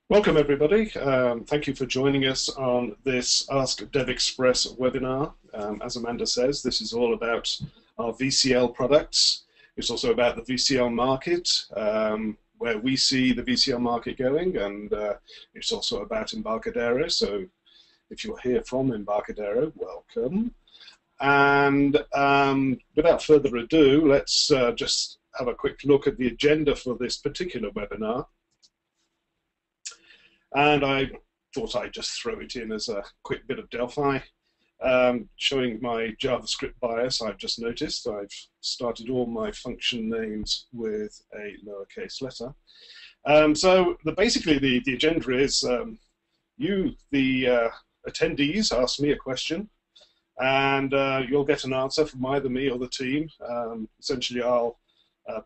Welcome everybody. Thank you for joining us on this Ask DevExpress webinar. As Amanda says, this is all about our VCL products. It's also about the VCL market, where we see the VCL market going, and it's also about Embarcadero. So if you're here from Embarcadero, welcome. And without further ado, let's just have a quick look at the agenda for this particular webinar. And I thought I'd just throw it in as a quick bit of Delphi, showing my JavaScript bias. I've just noticed I've started all my function names with a lowercase letter. Basically the agenda is you, the attendees, ask me a question, and you'll get an answer from either me or the team. Essentially, I'll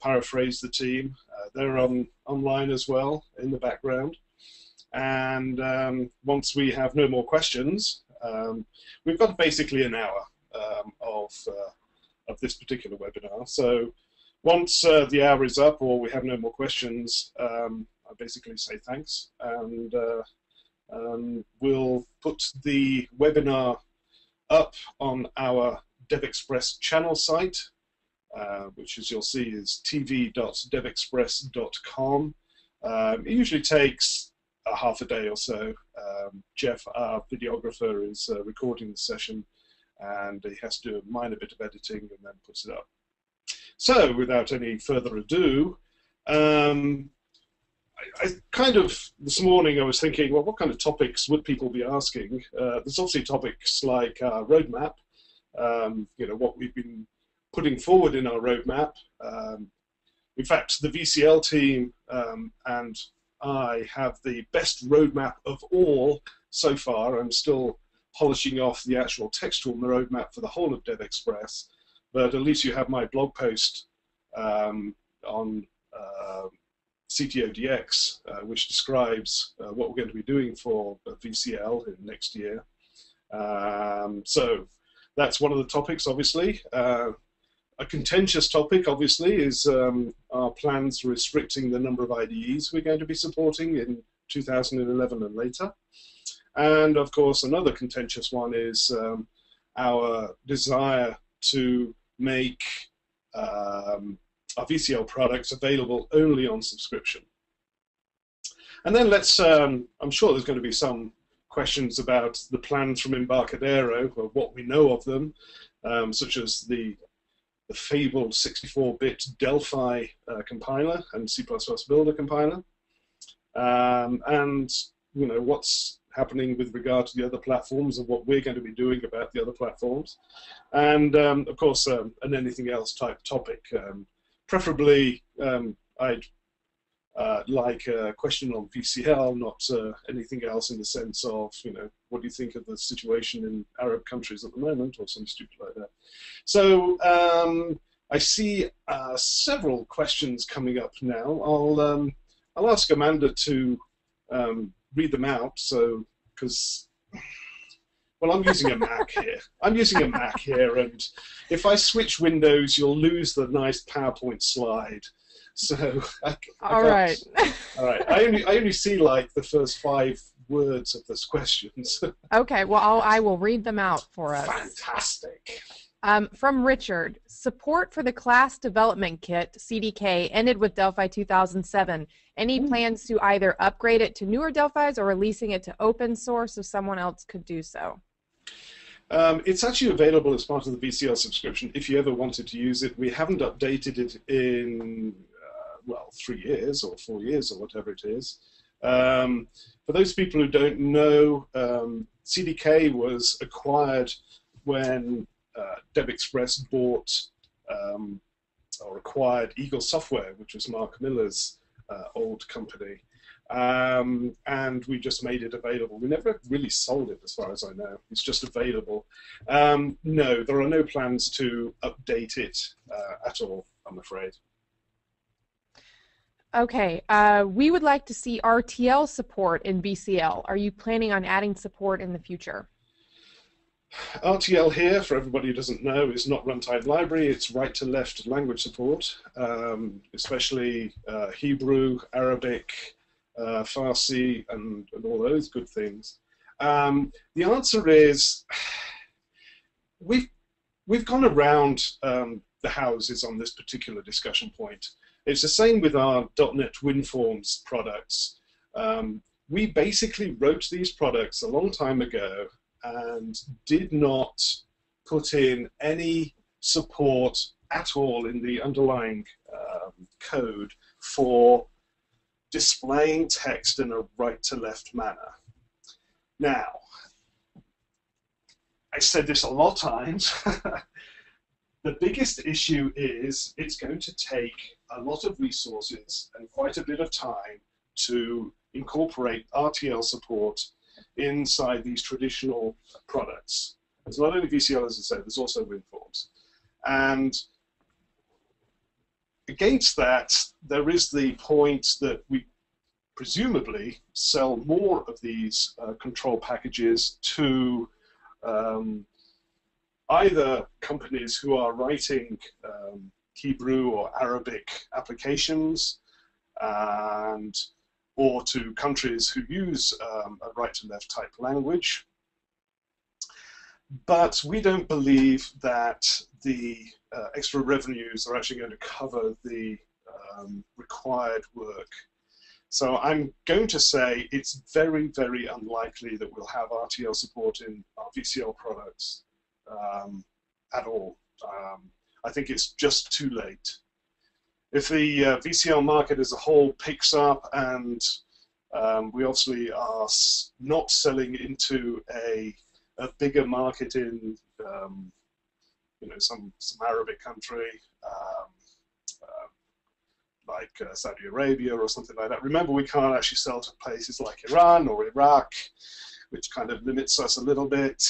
paraphrase the team. They're online as well in the background. And once we have no more questions, we've got basically an hour of this particular webinar. So once the hour is up or we have no more questions, I basically say thanks, and we'll put the webinar up on our DevExpress channel site, which, as you'll see, is tv.devexpress.com. It usually takes a half a day or so. Jeff, our videographer, is recording the session, and he has to do a minor bit of editing and then puts it up. So without any further ado, I kind of, this morning I was thinking, well, what kind of topics would people be asking? There's obviously topics like our roadmap, you know, what we've been putting forward in our roadmap. In fact, the VCL team and I have the best roadmap of all so far. I'm still polishing off the actual textual roadmap for the whole of DevExpress, but at least you have my blog post on CTODX, which describes what we're going to be doing for VCL in next year. So that's one of the topics, obviously. A contentious topic, obviously, is our plans restricting the number of IDEs we're going to be supporting in 2011 and later. And, of course, another contentious one is our desire to make our VCL products available only on subscription. And then let's, I'm sure there's going to be some questions about the plans from Embarcadero, or what we know of them, such as the fabled 64-bit Delphi compiler and C++ Builder compiler, and you know what's happening with regard to the other platforms and what we're going to be doing about the other platforms, and of course an anything else type topic. Preferably, I'd like a question on VCL, not anything else in the sense of, you know, what do you think of the situation in Arab countries at the moment, or something stupid like that. So I see several questions coming up now. I'll ask Amanda to read them out. So, because, well, I'm using a Mac here. I'm using a Mac here, and if I switch windows, you'll lose the nice PowerPoint slide. So all right. I only see like the first 5 words of this questions. Okay, well, I will read them out for us. Fantastic. From Richard, support for the class development kit CDK ended with Delphi 2007. Any plans to either upgrade it to newer Delphis or releasing it to open source so someone else could do so? It's actually available as part of the VCL subscription if you ever wanted to use it. We haven't updated it in well, 3 years or 4 years or whatever it is. For those people who don't know, CDK was acquired when DevExpress bought or acquired Eagle Software, which was Mark Miller's old company. And we just made it available. We never really sold it, as far as I know. It's just available. No, there are no plans to update it at all, I'm afraid. Okay, we would like to see RTL support in VCL. Are you planning on adding support in the future? RTL here, for everybody who doesn't know, is not runtime library. It's right-to-left language support, especially Hebrew, Arabic, Farsi, and all those good things? The answer is we've gone around the houses on this particular discussion point. It's the same with our .NET WinForms products. We basically wrote these products a long time ago and did not put in any support at all in the underlying code for displaying text in a right-to-left manner. Now, I said this a lot of times. The biggest issue is it's going to take a lot of resources and quite a bit of time to incorporate RTL support inside these traditional products. It's not only VCL, as I said, there's also WinForms. And against that, there is the point that we presumably sell more of these control packages to either companies who are writing Hebrew or Arabic applications, or to countries who use a right-to-left type language. But we don't believe that the extra revenues are actually going to cover the required work. So I'm going to say it's very, very unlikely that we'll have RTL support in our VCL products at all. I think it's just too late. If the VCL market as a whole picks up, and we obviously are not selling into a bigger market in some Arabic country, like Saudi Arabia or something like that. Remember, we can't actually sell to places like Iran or Iraq, which kind of limits us a little bit.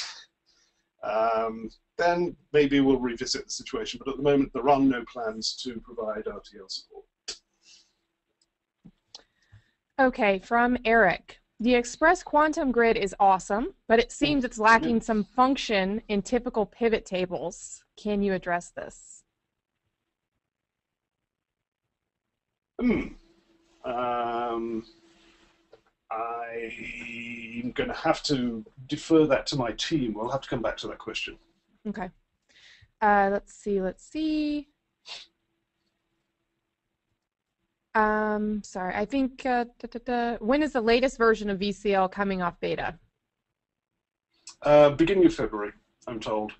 Then maybe we'll revisit the situation, but at the moment there are no plans to provide RTL support. Okay, from Eric. The Express Quantum Grid is awesome, but it seems it's lacking some function in typical pivot tables. Can you address this? I'm going to have to defer that to my team. We'll have to come back to that question. Okay. Let's see. Sorry, I think, when is the latest version of VCL coming off beta? Beginning of February, I'm told.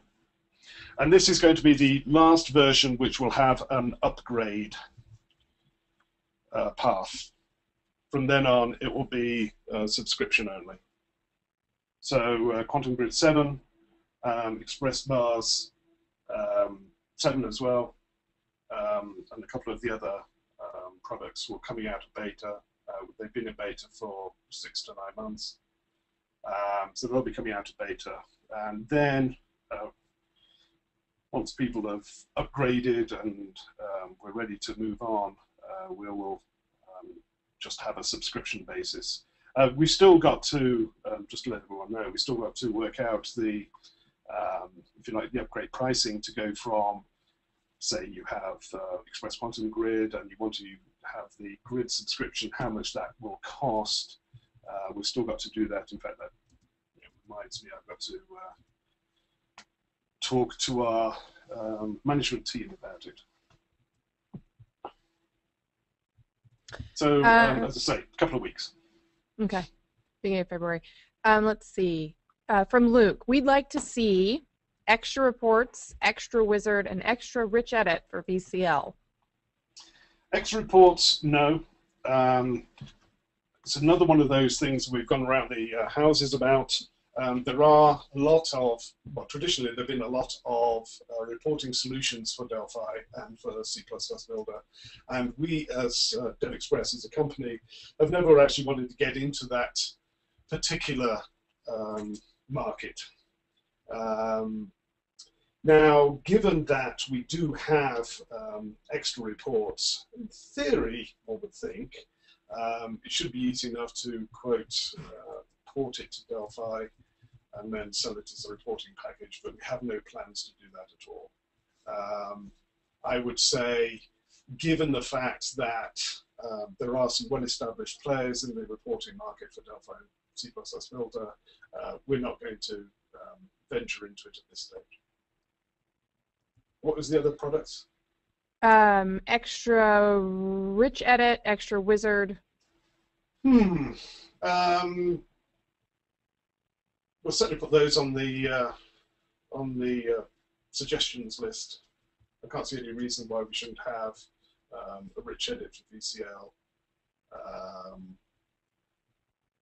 And this is going to be the last version which will have an upgrade path. From then on, it will be subscription only. So Quantum Grid 7, Express Bars 7 as well, and a couple of the other products were coming out of beta. They've been in beta for 6 to 9 months. So they'll be coming out of beta. And then once people have upgraded and we're ready to move on, we will just have a subscription basis. We've still got to, just to let everyone know, we've still got to work out the, if you like, the upgrade pricing to go from, say you have Express Quantum Grid and you want to have the grid subscription, how much that will cost. We've still got to do that. In fact, that reminds me, I've got to talk to our management team about it. So, as I say, a couple of weeks. Okay, beginning of February. Let's see. From Luke, we'd like to see extra reports, extra wizard, and extra rich edit for VCL. Extra reports, no. It's another one of those things we've gone around the houses about. There are a lot of, well, traditionally there have been a lot of reporting solutions for Delphi and for C++ Builder. And we, as DevExpress, as a company, have never actually wanted to get into that particular market. Now, given that we do have extra reports, in theory, I would think, it should be easy enough to, quote, port it to Delphi and then sell it as a reporting package, but we have no plans to do that at all. I would say, given the fact that There are some well-established players in the reporting market for Delphi and C++ Builder. We're not going to venture into it at this stage. What was the other products? Extra rich edit, extra wizard. We'll certainly put those on the suggestions list. I can't see any reason why we shouldn't have a rich edit for VCL,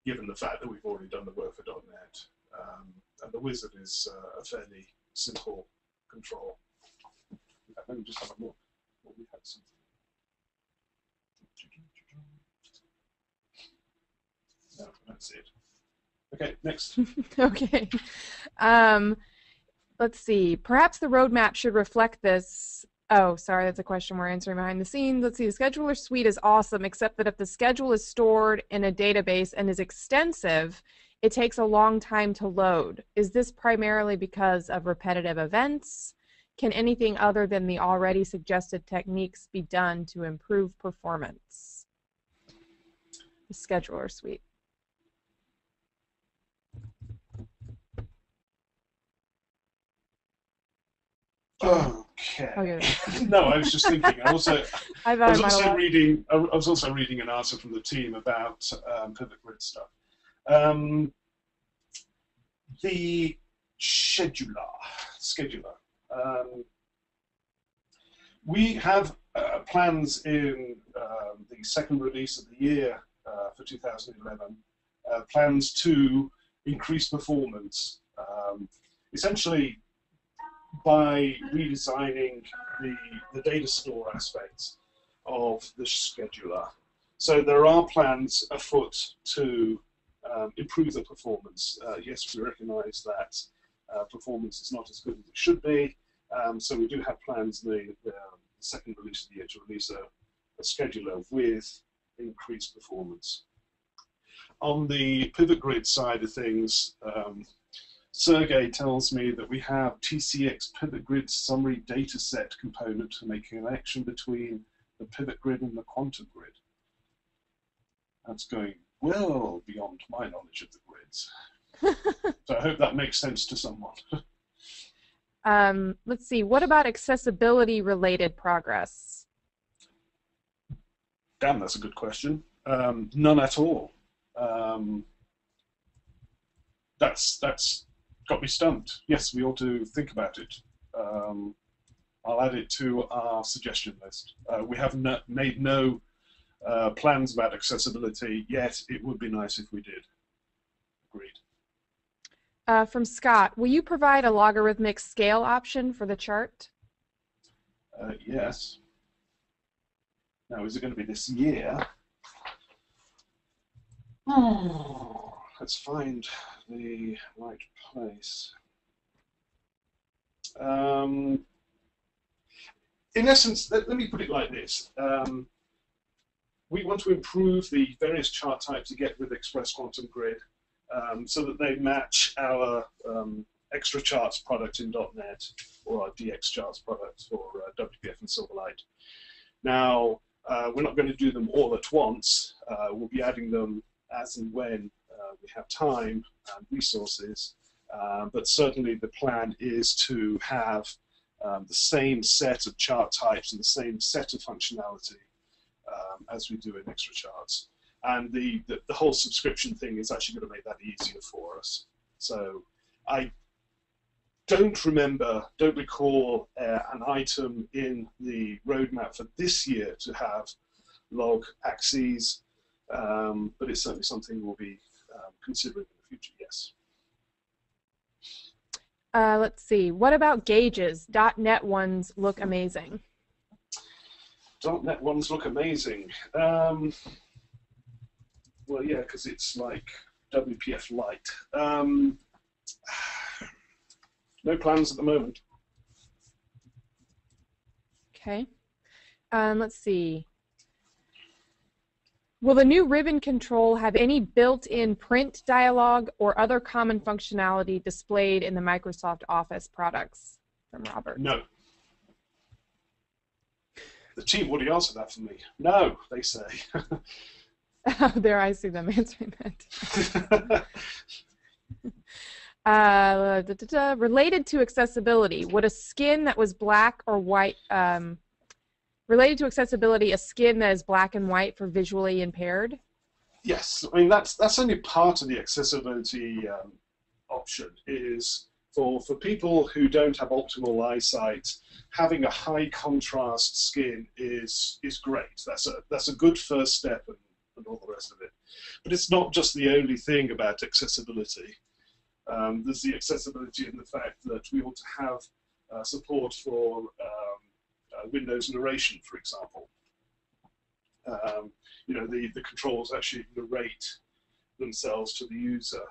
given the fact that we've already done the work for .NET, and the wizard is a fairly simple control. Let me just have a look. We had something. No, that's it. Okay, next. Okay. Let's see. Perhaps the roadmap should reflect this. Oh, sorry, that's a question we're answering behind the scenes. Let's see. The scheduler suite is awesome, except that if the schedule is stored in a database and is extensive, it takes a long time to load. Is this primarily because of repetitive events? Can anything other than the already suggested techniques be done to improve performance? The scheduler suite. Okay. Okay. No, I was just thinking. I was also reading an answer from the team about pivot grid stuff. The scheduler. We have plans in the second release of the year for 2011. Plans to increase performance, essentially by redesigning the data store aspects of the scheduler. So there are plans afoot to improve the performance. Yes, we recognize that performance is not as good as it should be, so we do have plans in the second release of the year to release a scheduler with increased performance. On the pivot grid side of things, Sergey tells me that we have TCX pivot grid summary dataset component to make a connection between the pivot grid and the quantum grid. That's going well beyond my knowledge of the grids. So I hope that makes sense to someone. Let's see. What about accessibility-related progress? Damn, that's a good question. None at all. That's got me stumped. Yes, we ought to think about it. I'll add it to our suggestion list. We have made no plans about accessibility yet. It would be nice if we did. Agreed. From Scott, will you provide a logarithmic scale option for the chart? Yes. Now, is it going to be this year? Let's find the right place. In essence, let me put it like this. We want to improve the various chart types you get with Express Quantum Grid so that they match our extra charts product in .NET or our DX charts product for WPF and Silverlight. Now, we're not going to do them all at once. We'll be adding them as and when we have time and resources, but certainly the plan is to have the same set of chart types and the same set of functionality as we do in extra charts. And the whole subscription thing is actually going to make that easier for us. So I don't recall an item in the roadmap for this year to have log axes, but it's certainly something we'll be considering in the future, yes. Let's see. What about Gages? .NET ones look amazing. .NET ones look amazing. Well, yeah, because it's like WPF Lite. No plans at the moment. Okay. Let's see. Will the new ribbon control have any built-in print dialog or other common functionality displayed in the Microsoft Office products? From Robert. No. The team already answered that for me. No, they say. Oh, there I see them answering that. Related to accessibility, would a skin that was black or white, related to accessibility, a skin that is black and white for visually impaired? Yes, I mean that's only part of the accessibility option. Is for people who don't have optimal eyesight, having a high contrast skin is great. That's a good first step, and all the rest of it. But it's not just the only thing about accessibility. There's the accessibility in the fact that we ought to have support for Windows narration, for example. You know, the controls actually narrate themselves to the user.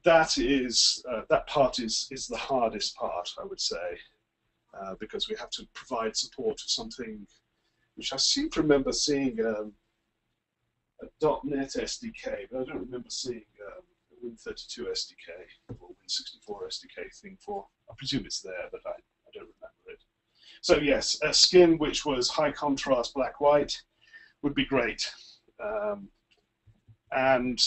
That part is the hardest part, I would say, because we have to provide support for something which I seem to remember seeing a .NET SDK, but I don't remember seeing a Win32 SDK or Win64 SDK thing for. I presume it's there, but I don't remember it. So yes, a skin which was high contrast black-white would be great. And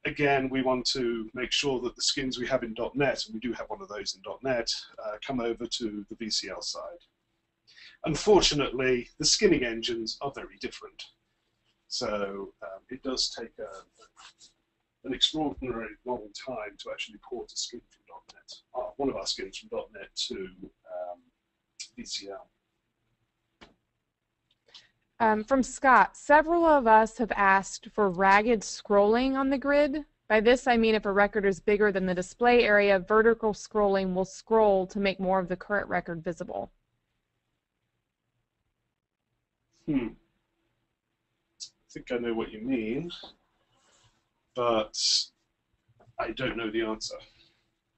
again, we want to make sure that the skins we have in .NET, and we do have one of those in .NET, come over to the VCL side. Unfortunately, the skinning engines are very different. So it does take an extraordinarily long time to actually port a skin from .NET, one of our skins from .NET to VCL. From Scott, several of us have asked for ragged scrolling on the grid. By this I mean if a record is bigger than the display area, vertical scrolling will scroll to make more of the current record visible. I think I know what you mean, but I don't know the answer.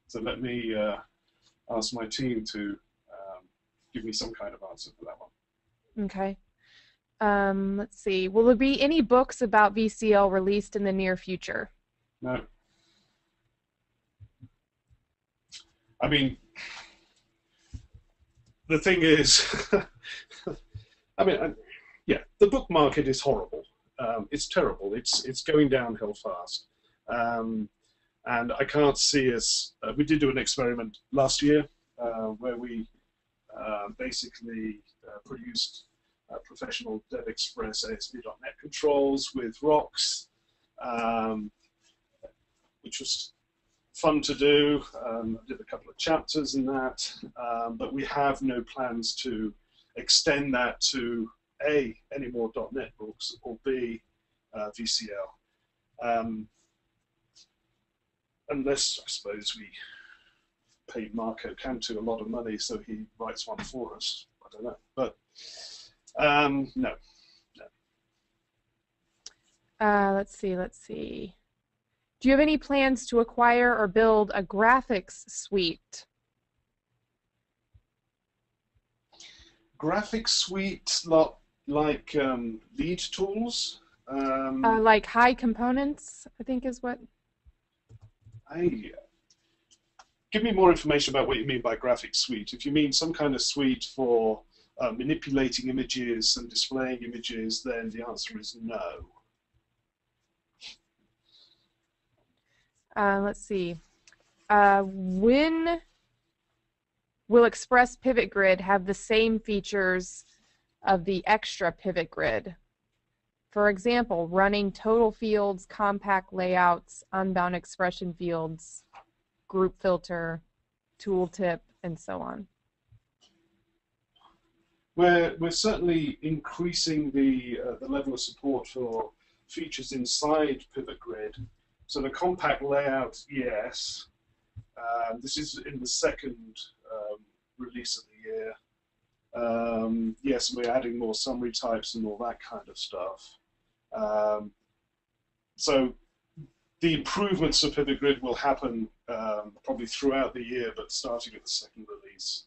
So let me ask my team to give me some kind of answer for that one. Okay. Let's see. Will there be any books about VCL released in the near future? No. I mean, the thing is, yeah, the book market is horrible. It's terrible. It's going downhill fast. And I can't see us. We did do an experiment last year where we basically produced professional DevExpress ASP.NET controls with rocks, which was fun to do. I did a couple of chapters in that, but we have no plans to extend that to A, any more .NET books, or B, VCL. Unless, I suppose, we pay Marco Cantu a lot of money so he writes one for us. I don't know. But no. Let's see. Do you have any plans to acquire or build a graphics suite? Graphics suite, like lead tools? Like high components, I think is what? Give me more information about what you mean by graphics suite. If you mean some kind of suite for manipulating images and displaying images, then the answer is no. Let's see. When will Express Pivot Grid have the same features of the extra Pivot Grid? For example, running total fields, compact layouts, unbound expression fields, group filter, tooltip, and so on. We're certainly increasing the level of support for features inside Pivot Grid. So the compact layout, yes. This is in the second release of the year. Yes, we're adding more summary types and all that kind of stuff. So the improvements of Pivot Grid will happen probably throughout the year, but starting at the second release.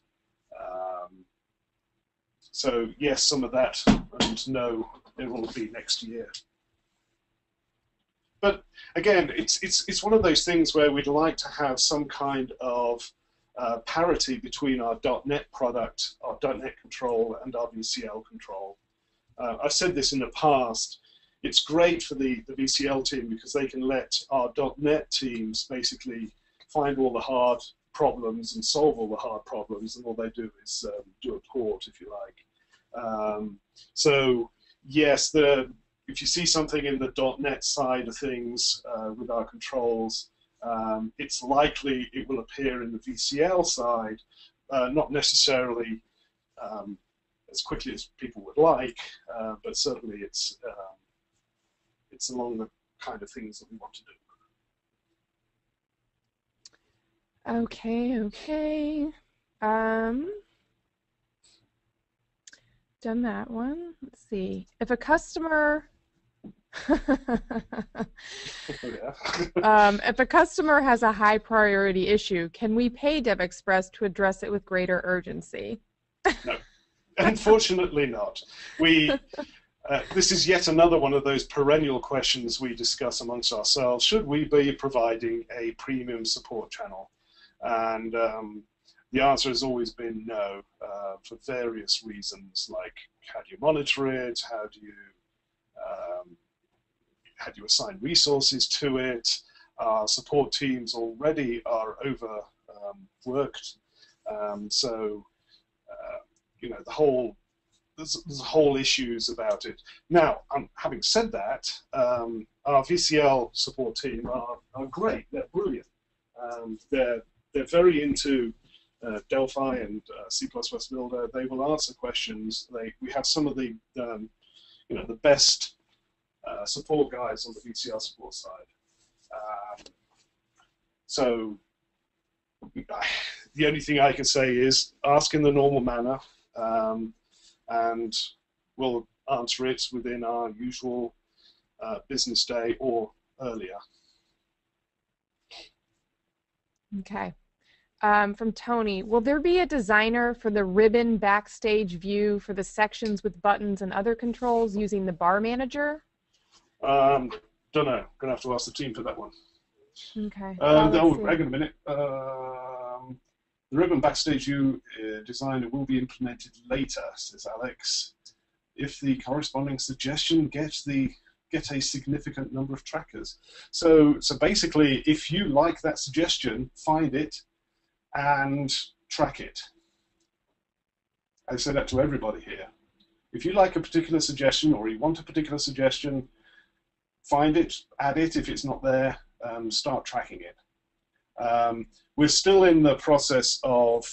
So yes, some of that, and no, it will be next year. But again, it's one of those things where we'd like to have some kind of parity between our .NET product, our .NET control, and our VCL control. I've said this in the past. It's great for the VCL team because they can let our .NET teams basically find all the hard problems and solve all the hard problems, and all they do is do a port, if you like. So yes, if you see something in the .NET side of things with our controls, it's likely it will appear in the VCL side, not necessarily as quickly as people would like, but certainly it's along the kind of things that we want to do. Okay. Done that one. Let's see. If a customer if a customer has a high priority issue, can we pay DevExpress to address it with greater urgency? No, unfortunately not. This is yet another one of those perennial questions we discuss amongst ourselves. Should we be providing a premium support channel? And the answer has always been no, for various reasons, like how do you monitor it, how do you assign resources to it. Our support teams already are overworked, so you know, there's whole issues about it. Now, having said that, our VCL support team are great. They're brilliant. They're very into Delphi and C++ Builder. They will answer questions. We have some of the you know, the best support guys on the VCL support side. So the only thing I can say is ask in the normal manner, and we'll answer it within our usual business day or earlier. Okay. From Tony, will there be a designer for the ribbon backstage view for the sections with buttons and other controls using the bar manager? Don't know. Gonna have to ask the team for that one. Okay. Hang on a minute. The ribbon backstage view design will be implemented later, says Alex, if the corresponding suggestion get a significant number of trackers. So basically, if you like that suggestion, find it and track it. I say that to everybody here. If you like a particular suggestion or you want a particular suggestion, find it, add it. If it's not there, start tracking it. We're still in the process of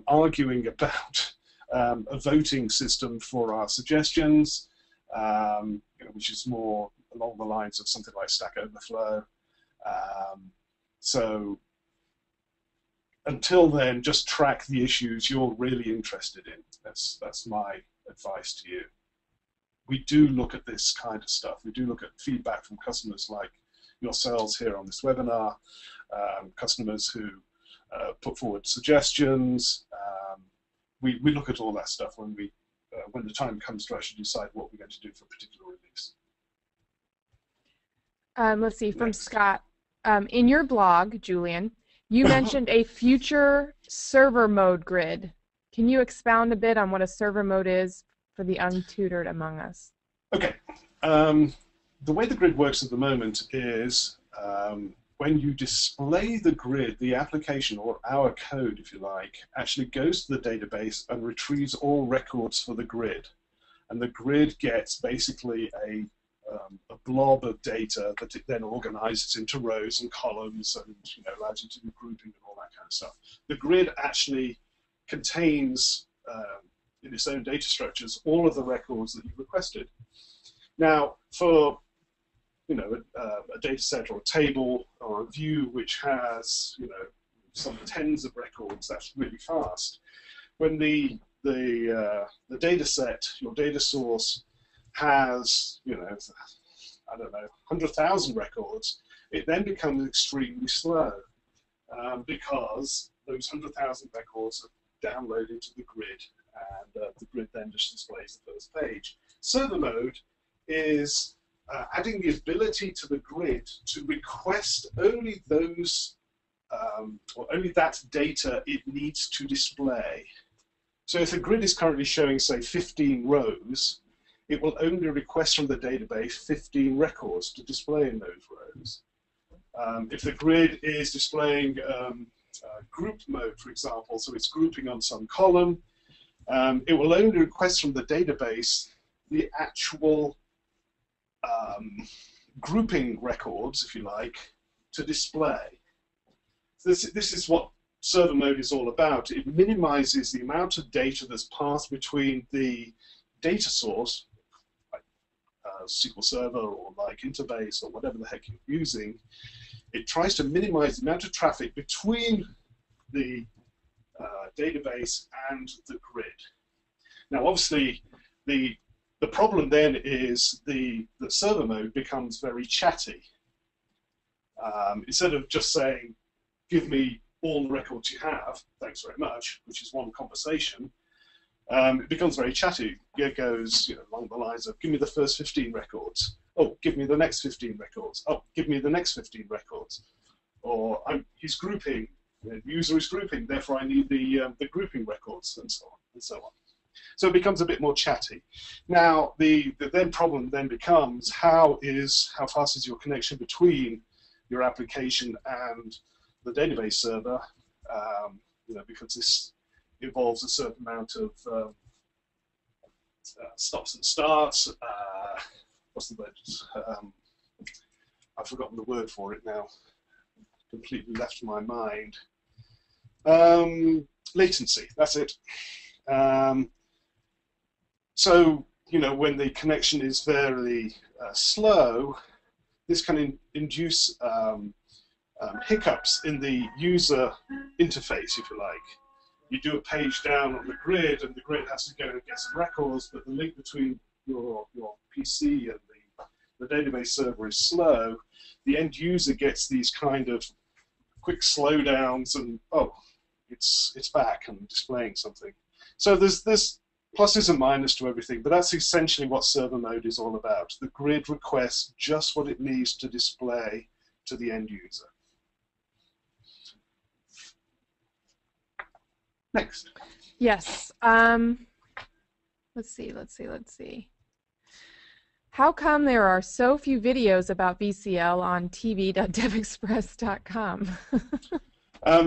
arguing about a voting system for our suggestions, you know, which is more along the lines of something like Stack Overflow. So until then, just track the issues you're really interested in. That's my advice to you. We do look at this kind of stuff. We do look at feedback from customers like yourselves here on this webinar, customers who put forward suggestions. We look at all that stuff when the time comes to actually decide what we're going to do for a particular release. Let's see, from Scott. In your blog, Julian, you mentioned a future server mode grid. Can you expound a bit on what a server mode is for the untutored among us? Okay. The way the grid works at the moment is when you display the grid, the application, or our code, if you like, actually goes to the database and retrieves all records for the grid. And the grid gets basically a blob of data that it then organizes into rows and columns and, you know, allows you to do grouping and all that kind of stuff. The grid actually contains, in its own data structures, all of the records that you requested. Now, for a data set or a table or a view which has, you know, some tens of records, that's really fast. When the data set, your data source, has, you know, I don't know, 100,000 records, it then becomes extremely slow because those 100,000 records are downloaded to the grid, and the grid then just displays the first page. Server mode is adding the ability to the grid to request only those or only that data it needs to display. So if the grid is currently showing, say, 15 rows, it will only request from the database 15 records to display in those rows. If the grid is displaying group mode, for example, so it's grouping on some column, it will only request from the database the actual grouping records, if you like, to display. So this is what server mode is all about. It minimizes the amount of data that's passed between the data source, like SQL Server or like Interbase or whatever the heck you're using. It tries to minimize the amount of traffic between the database and the grid. Now, obviously, the problem then is the server mode becomes very chatty. Instead of just saying, give me all the records you have, thanks very much, which is one conversation, it becomes very chatty. It goes along the lines of, give me the first 15 records. Oh, give me the next 15 records. Oh, give me the next 15 records. Or he's grouping, the user is grouping, therefore I need the grouping records, and so on and so on. So it becomes a bit more chatty. Now, the problem then becomes how fast is your connection between your application and the database server, because this involves a certain amount of stops and starts. What's the word? I've forgotten the word for it now. Completely left my mind. Latency, that's it. So, when the connection is very slow, this can induce hiccups in the user interface, if you like. You do a page down on the grid, and the grid has to go and get some records, but the link between your PC and the database server is slow. The end user gets these kind of quick slowdowns, and oh, it's back and displaying something. So there's pluses and minuses to everything, but that's essentially what server mode is all about. The grid requests just what it needs to display to the end user. Next. Yes. Let's see. How come there are so few videos about VCL on tv.devexpress.com?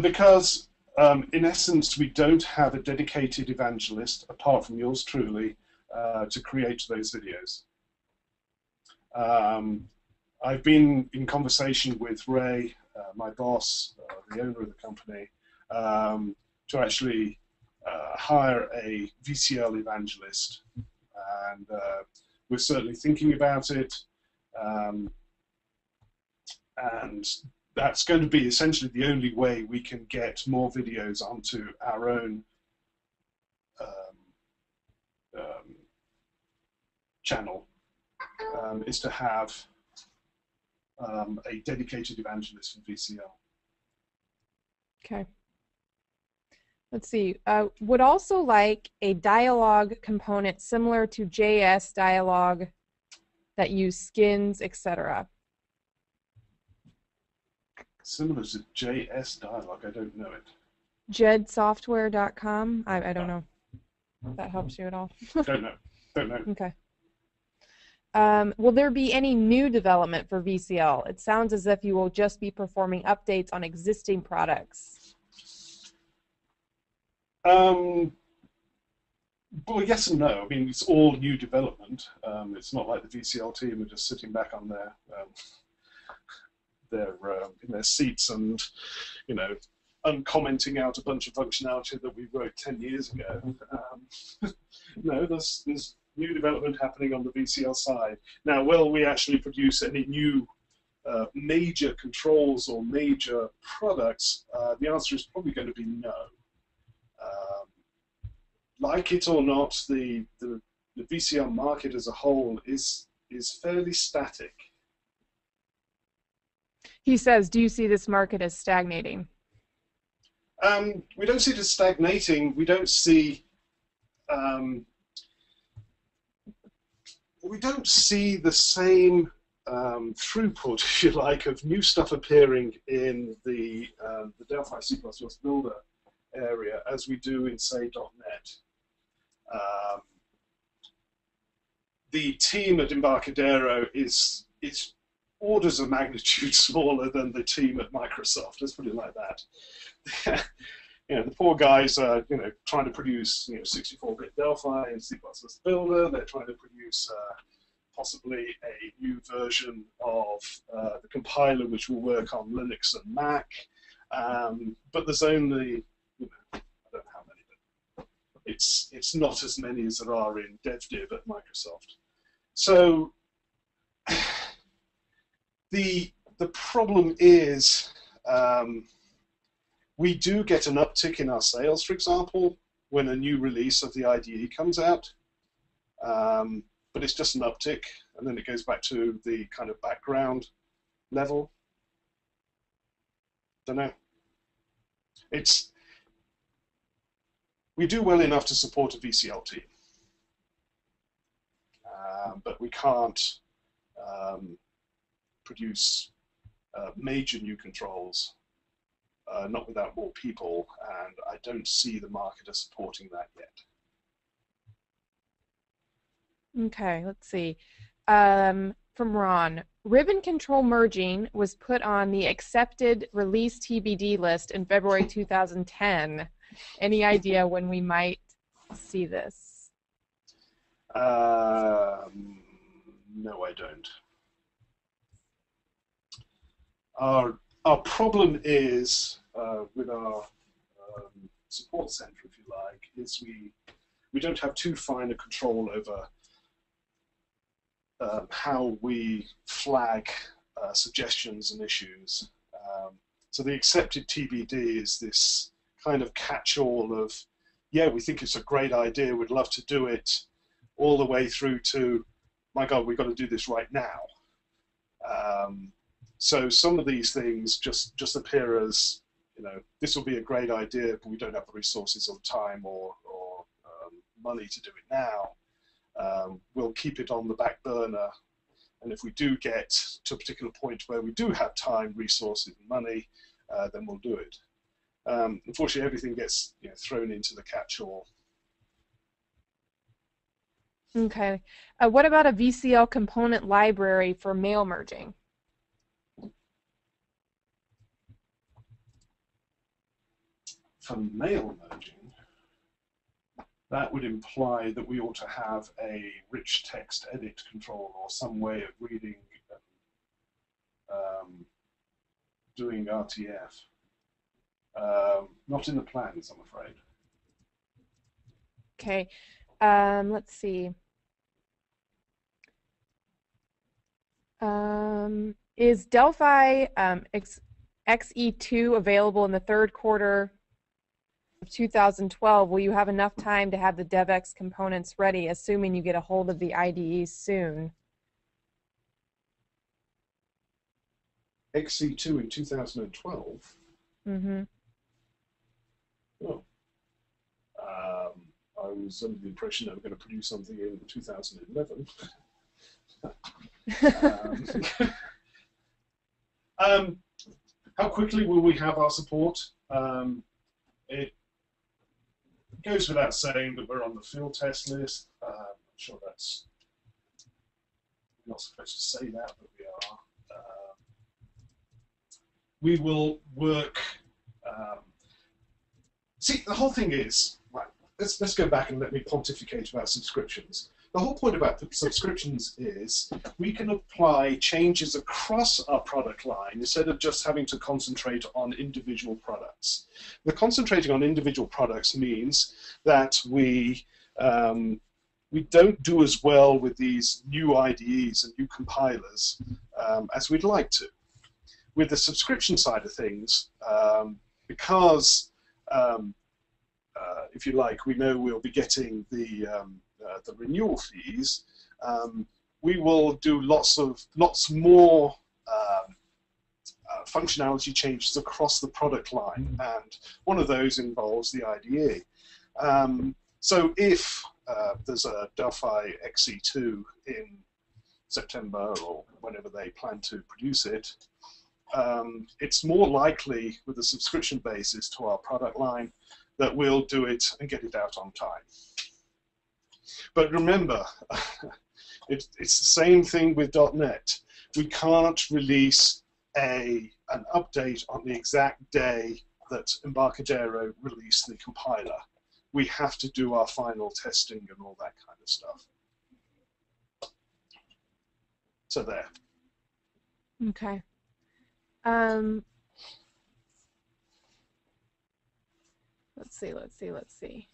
Because, in essence, we don't have a dedicated evangelist, apart from yours truly, to create those videos. I've been in conversation with Ray, my boss, the owner of the company, to actually hire a VCL evangelist, and we're certainly thinking about it, and that's going to be essentially the only way we can get more videos onto our own channel, is to have a dedicated evangelist for VCL. Okay. Let's see. Would also like a dialogue component similar to JS dialogue that use skins, etc. Similar to JS dialogue, I don't know it. jedsoftware.com. I don't know. If that helps you at all. Don't know. Okay. Will there be any new development for VCL? It sounds as if you will just be performing updates on existing products. Well, yes and no. I mean, it's all new development. It's not like the VCL team are just sitting back on in their seats and, uncommenting out a bunch of functionality that we wrote 10 years ago. No, there's new development happening on the VCL side. Now, will we actually produce any new major controls or major products? The answer is probably going to be no. Like it or not, the VCL market as a whole is fairly static. He says, do you see this market as stagnating? We don't see it as stagnating. We don't see the same throughput, if you like, of new stuff appearing in the Delphi C++ Builder area as we do in, say, .NET. The team at Embarcadero is orders of magnitude smaller than the team at Microsoft. Let's put it like that. The poor guys are, trying to produce, 64-bit Delphi and C++ Builder. They're trying to produce possibly a new version of the compiler which will work on Linux and Mac. But there's only, I don't know how many, but it's not as many as there are in DevDiv at Microsoft. So the problem is we do get an uptick in our sales, for example, when a new release of the IDE comes out. But it's just an uptick, and then it goes back to the kind of background level. Don't know. We do well enough to support a VCL team, but we can't produce major new controls, not without more people, and I don't see the market as supporting that yet. Okay, let's see. From Ron, ribbon control merging was put on the accepted release TBD list in February 2010. Any idea when we might see this? No, I don't. Our problem is with our support center, if you like, is we don't have too fine a control over how we flag suggestions and issues. So the accepted TBD is this kind of catch-all of, yeah, we think it's a great idea, we'd love to do it, all the way through to, my God, we've got to do this right now. So some of these things just appear as, this will be a great idea, but we don't have the resources or time or money to do it now. We'll keep it on the back burner, and if we do get to a particular point where we do have time, resources, and money, then we'll do it. Unfortunately, everything gets thrown into the catch-all. Okay. What about a VCL component library for mail merging? For mail merging, that would imply that we ought to have a rich text edit control or some way of reading, doing RTF. Not in the plans, I'm afraid. Okay, let's see. Is Delphi XE2 available in the third quarter of 2012? Will you have enough time to have the DevX components ready, assuming you get a hold of the IDE soon? XE2 in 2012? Mm-hmm. Oh. I was under the impression that we're going to produce something in 2011. How quickly will we have our support? It goes without saying that we're on the field test list. I'm sure that's we're not supposed to say that, but we are. We will work. See, the whole thing is, right, let's go back and let me pontificate about subscriptions. The whole point about subscriptions is we can apply changes across our product line instead of just having to concentrate on individual products. The concentrating on individual products means that we don't do as well with these new IDEs and new compilers as we'd like to. With the subscription side of things, because if you like, we know we'll be getting the renewal fees, we will do lots more functionality changes across the product line, and one of those involves the IDE. So if there's a Delphi XE2 in September or whenever they plan to produce it, it's more likely with a subscription basis to our product line that we'll do it and get it out on time. But remember, it's the same thing with .NET. We can't release an update on the exact day that Embarcadero released the compiler. We have to do our final testing and all that kind of stuff. So there. Okay. Let's see.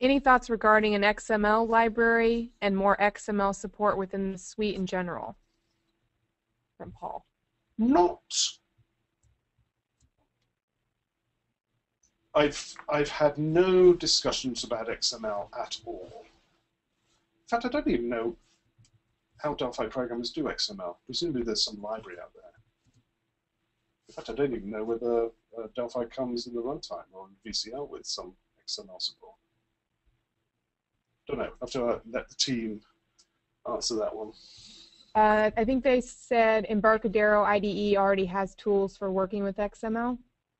Any thoughts regarding an XML library and more XML support within the suite in general? From Paul. I've had no discussions about XML at all. In fact, I don't even know how Delphi programmers do XML. Presumably there's some library out there. In fact, I don't even know whether Delphi comes in the runtime or in VCL with some XML support. Don't know. I have to let the team answer that one. I think they said Embarcadero IDE already has tools for working with XML.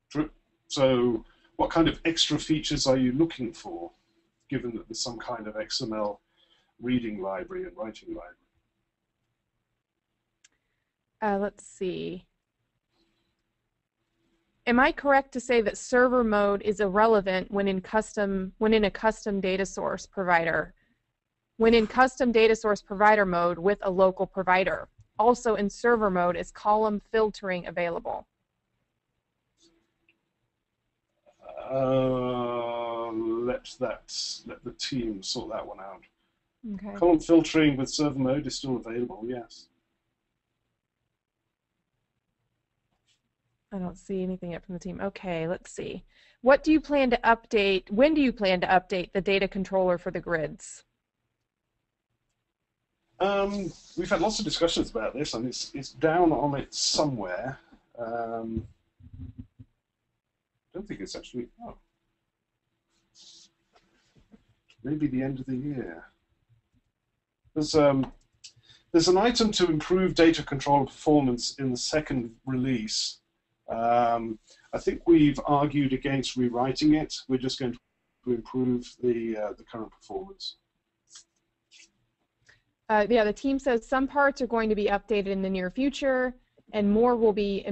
True. So what kind of extra features are you looking for, given that there's some kind of XML reading library and writing library? Let's see. Am I correct to say that server mode is irrelevant when in a custom data source provider? When in custom data source provider mode with a local provider. Also in server mode is column filtering available? Let the team sort that one out. Okay. Column filtering with server mode is still available, yes. I don't see anything yet from the team. Okay, let's see. What do you plan to update? When do you plan to update the data controller for the grids? We've had lots of discussions about this, and it's down on it somewhere. I don't think it's actually. Oh, maybe the end of the year. There's an item to improve data controller performance in the second release. I think we've argued against rewriting it. We're just going to improve the current performance. Yeah, the team says some parts are going to be updated in the near future, and more will be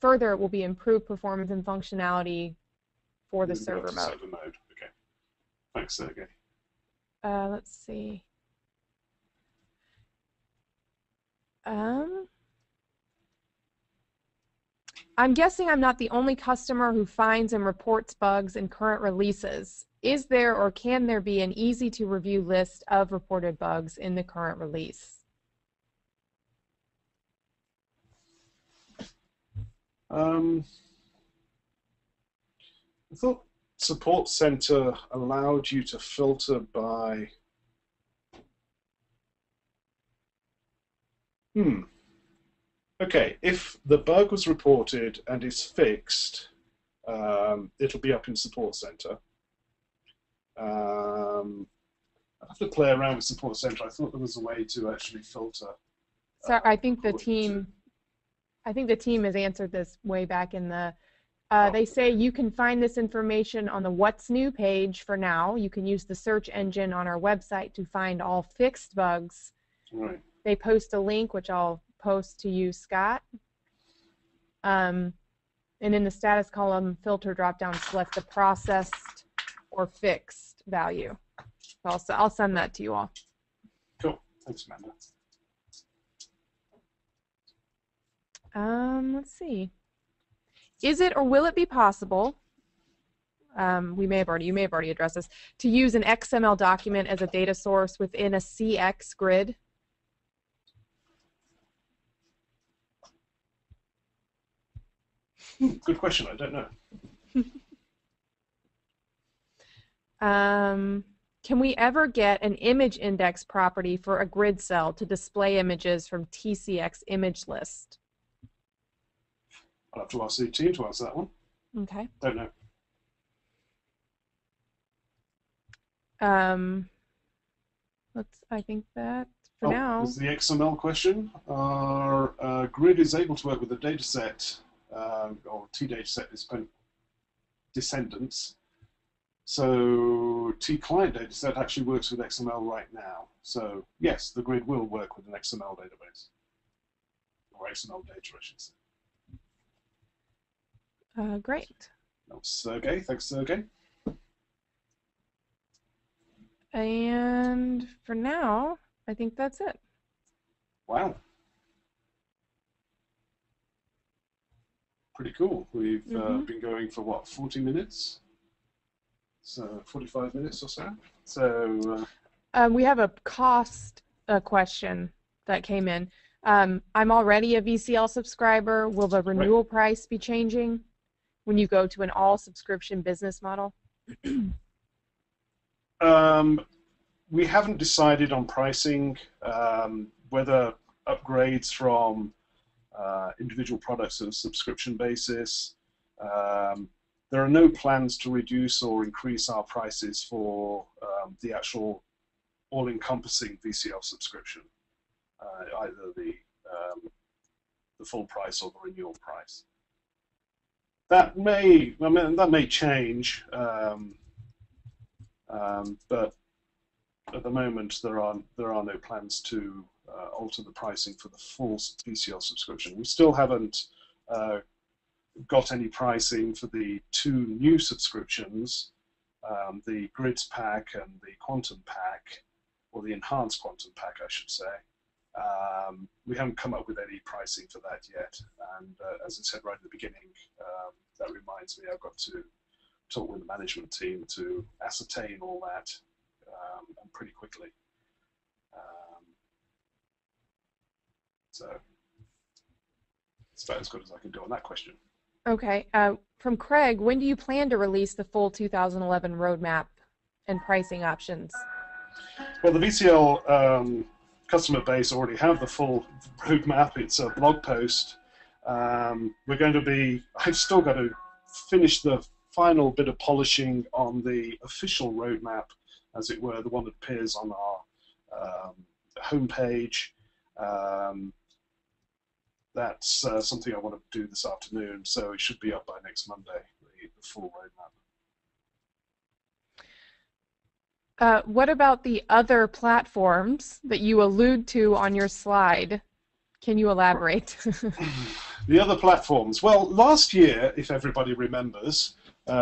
further will be improved performance and functionality for the server mode. Server mode. Okay. Thanks, Sergey. Let's see. I'm guessing I'm not the only customer who finds and reports bugs in current releases. Is there or can there be an easy-to-review list of reported bugs in the current release? I thought Support Center allowed you to filter by... Okay, if the bug was reported and is fixed, it'll be up in Support Center. I have to play around with Support Center. I thought there was a way to actually filter. So I think the team has answered this way back in the. They say you can find this information on the What's New page for now. You can use the search engine on our website to find all fixed bugs. Right. They post a link, which I'll post to you, Scott. And in the status column, filter dropdown, select the processed or fixed value. So I'll send that to you all. Cool. Thanks, Amanda. Let's see. Is it or will it be possible? You may have already addressed this. To use an XML document as a data source within a CX grid. Good question. I don't know. Can we ever get an image index property for a grid cell to display images from TCX image list? I'll have to ask the team to answer that one. Okay. Don't know. I think that for now. There's the XML question. Our grid is able to work with the dataset, or T dataset descendants. So T client dataset actually works with XML right now. So yes, the grid will work with an XML database, or XML data, I should say. Great. That's Sergey. Thanks, Sergey. And for now, I think that's it. Wow. Pretty cool. We've been going for what, 40 minutes? So 45 minutes or so. So we have a cost question that came in. I'm already a VCL subscriber. Will the renewal price be changing when you go to an all subscription business model? We haven't decided on pricing, whether upgrades from individual products on a subscription basis. There are no plans to reduce or increase our prices for the actual all-encompassing VCL subscription, either the full price or the renewal price. That may change, but at the moment there are no plans to alter the pricing for the full VCL subscription. We still haven't got any pricing for the two new subscriptions, the Grids pack and the Quantum pack, or the Enhanced Quantum pack, I should say. We haven't come up with any pricing for that yet, and as I said right at the beginning, that reminds me I've got to talk with the management team to ascertain all that, and pretty quickly. So it's about as good as I can do on that question. Okay. From Craig, when do you plan to release the full 2011 roadmap and pricing options? Well, the VCL customer base already have the full roadmap. It's a blog post. I've still got to finish the final bit of polishing on the official roadmap, as it were, the one that appears on our homepage. That's something I want to do this afternoon, so it should be up by next Monday, the full roadmap. What about the other platforms that you allude to on your slide? Can you elaborate? The other platforms. Well, last year, if everybody remembers,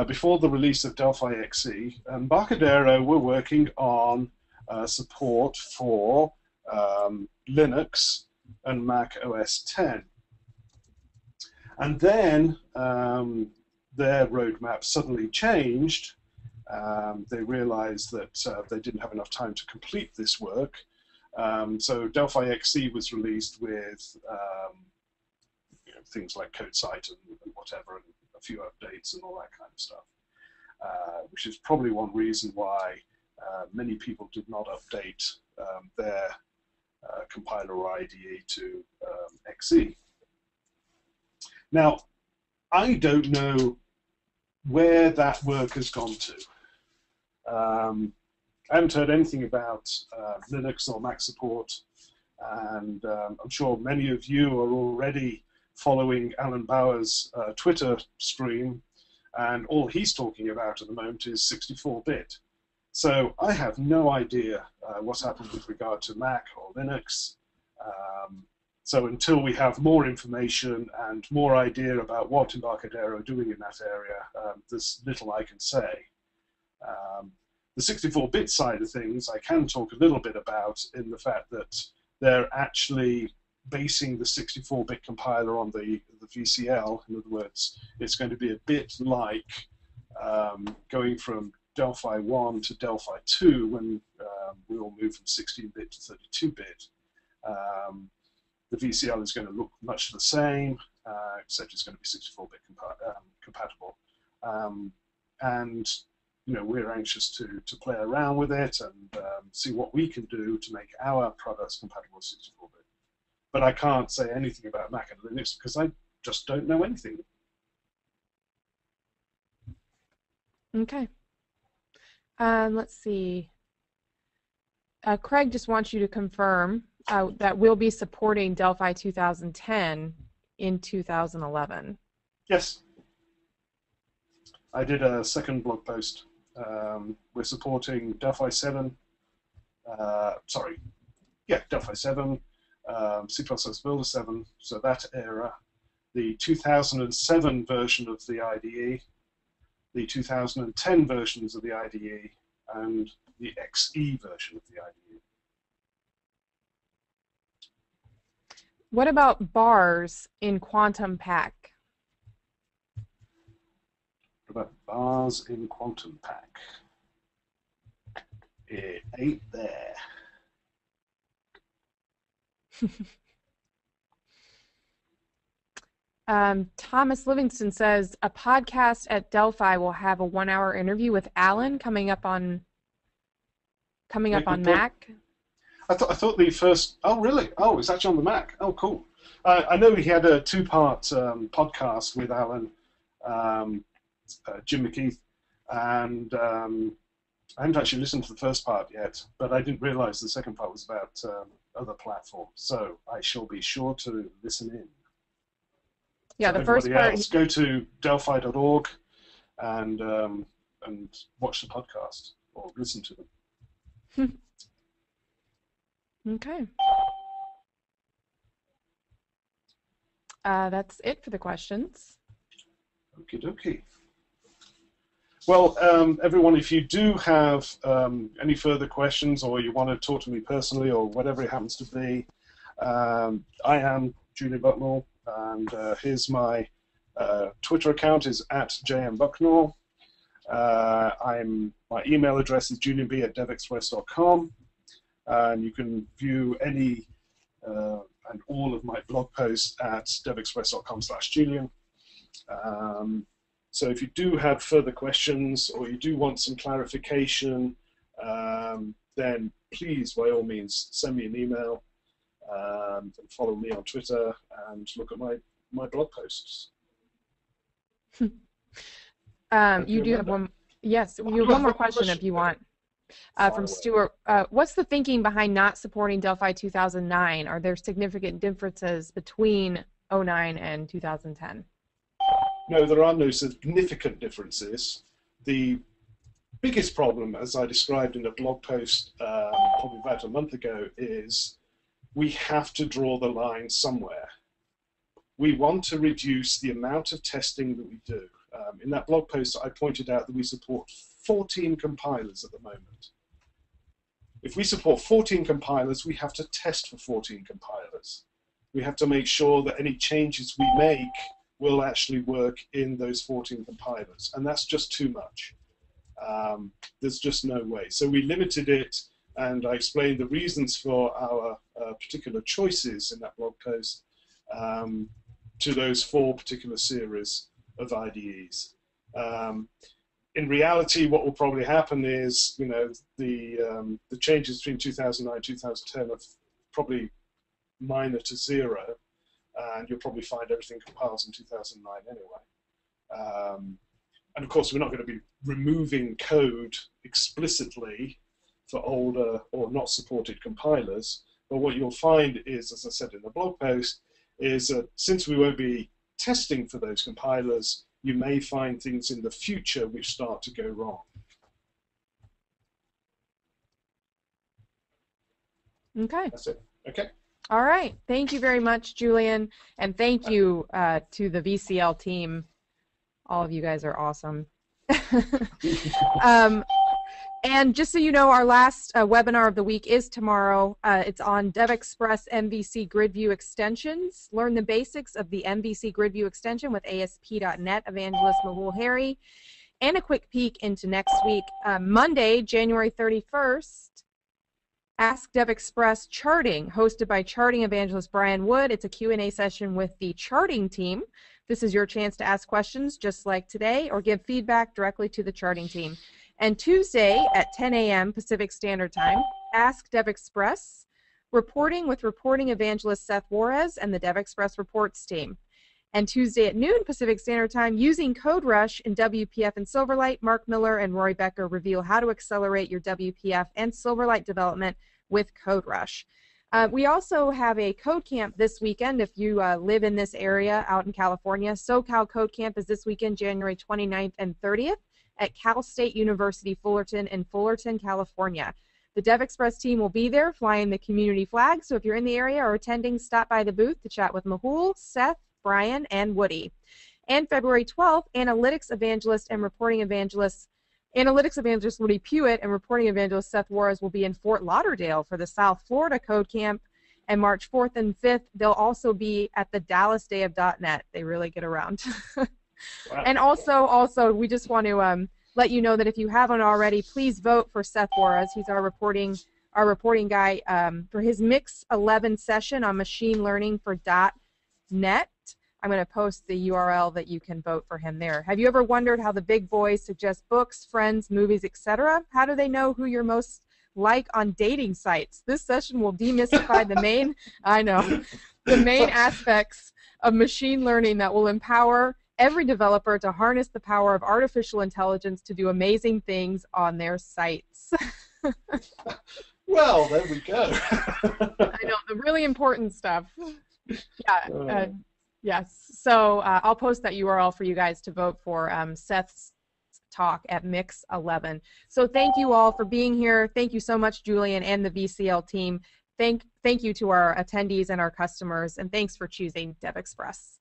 before the release of Delphi XE, Embarcadero were working on support for Linux and Mac OS X. And then their roadmap suddenly changed. They realized that they didn't have enough time to complete this work. So Delphi XE was released with things like CodeSite and whatever, and a few updates and all that kind of stuff, which is probably one reason why many people did not update their compiler or IDE to XE. Now, I don't know where that work has gone to. I haven't heard anything about Linux or Mac support, and I'm sure many of you are already following Alan Bauer's Twitter stream, and all he's talking about at the moment is 64-bit. So I have no idea what's happened with regard to Mac or Linux. So until we have more information and more idea about what Embarcadero are doing in that area, there's little I can say. The 64-bit side of things I can talk a little bit about, in the fact that they're actually basing the 64-bit compiler on the VCL. In other words, it's going to be a bit like going from Delphi 1 to Delphi 2 when we all move from 16-bit to 32-bit. The VCL is going to look much the same, except it's going to be 64-bit compatible. And we're anxious to play around with it and see what we can do to make our products compatible with 64-bit. But I can't say anything about Mac and Linux because I just don't know anything. Okay. Let's see. Craig just wants you to confirm that we'll be supporting Delphi 2010 in 2011. Yes. I did a second blog post. We're supporting Delphi 7. Delphi 7, C++ Builder 7, so that era, the 2007 version of the IDE, the 2010 versions of the IDE, and the XE version of the IDE. What about bars in Quantum Pack? What about bars in Quantum Pack? It ain't there. Thomas Livingston says a podcast at Delphi will have a 1-hour interview with Alan coming up on Mac. I thought the first. Oh, really? Oh, it's actually on the Mac. Oh, cool. I know he had a 2-part podcast with Alan, Jim McKeith, and I haven't actually listened to the first part yet, but I didn't realize the second part was about other platforms. So I shall be sure to listen in. Yeah, so the first part. Else, go to delphi.org and watch the podcast or listen to them. Okay. That's it for the questions. Okie dokie. Well, everyone, if you do have any further questions or you want to talk to me personally or whatever it happens to be, I am Julian Bucknell, and here's my Twitter account is @jmbucknell. My email address is julianb@devexpress.com, and you can view any and all of my blog posts at devexpress.com/Julian. So if you do have further questions or you do want some clarification, then please, by all means, send me an email and follow me on Twitter and look at my blog posts. You do have one. Yes, you have one more question if you want. From Stuart, what's the thinking behind not supporting Delphi 2009? Are there significant differences between 2009 and 2010? No, there are no significant differences. The biggest problem, as I described in a blog post probably about a month ago, is we have to draw the line somewhere. We want to reduce the amount of testing that we do. In that blog post, I pointed out that we support 14 compilers at the moment. If we support 14 compilers, we have to test for 14 compilers. We have to make sure that any changes we make will actually work in those 14 compilers, and that's just too much. There's just no way. So we limited it, and I explained the reasons for our particular choices in that blog post to those 4 particular series of IDEs. In reality, what will probably happen is, you know, the changes between 2009 and 2010 are probably minor to 0, and you'll probably find everything compiles in 2009 anyway. And of course, we're not going to be removing code explicitly for older or not supported compilers, but what you'll find is, as I said in the blog post, is that since we won't be testing for those compilers, you may find things in the future which start to go wrong. Okay. That's it. Okay. All right. Thank you very much, Julian, and thank you to the VCL team. All of you guys are awesome. And just so you know, our last webinar of the week is tomorrow. It's on DevExpress MVC Grid View extensions. Learn the basics of the MVC Grid View extension with ASP.NET Evangelist Mahul Hari. And a quick peek into next week. Monday, January 31st, Ask DevExpress Charting, hosted by charting evangelist Brian Wood. It's a Q&A session with the charting team. This is your chance to ask questions just like today or give feedback directly to the charting team. And Tuesday at 10 a.m. Pacific Standard Time, Ask DevExpress, reporting with reporting evangelist Seth Juarez and the DevExpress reports team. And Tuesday at noon Pacific Standard Time, using CodeRush in WPF and Silverlight, Mark Miller and Rory Becker reveal how to accelerate your WPF and Silverlight development with CodeRush. We also have a code camp this weekend if you live in this area out in California. SoCal Code Camp is this weekend, January 29th and 30th at Cal State University Fullerton in Fullerton, California. The DevExpress team will be there flying the community flag, so if you're in the area or attending, stop by the booth to chat with Mehul, Seth, Brian, and Woody. And February 12th, Analytics Evangelist Woody Pewitt and Reporting Evangelist Seth Juarez will be in Fort Lauderdale for the South Florida Code Camp. And March 4th and 5th, they'll also be at the Dallas Day of .NET. They really get around. Wow. And also, we just want to let you know that if you haven't already, please vote for Seth Juarez. He's our reporting guy for his Mix 11 session on machine learning for .NET. I'm going to post the URL that you can vote for him there. Have you ever wondered how the big boys suggest books, friends, movies, etc.? How do they know who you're most like on dating sites? This session will demystify the main aspects of machine learning that will empower every developer to harness the power of artificial intelligence to do amazing things on their sites. Well, there we go. I know, the really important stuff. Yeah. Yes. So I'll post that URL for you guys to vote for Seth's talk at Mix 11. So thank you all for being here. Thank you so much, Julian and the VCL team. Thank you to our attendees and our customers, and thanks for choosing DevExpress.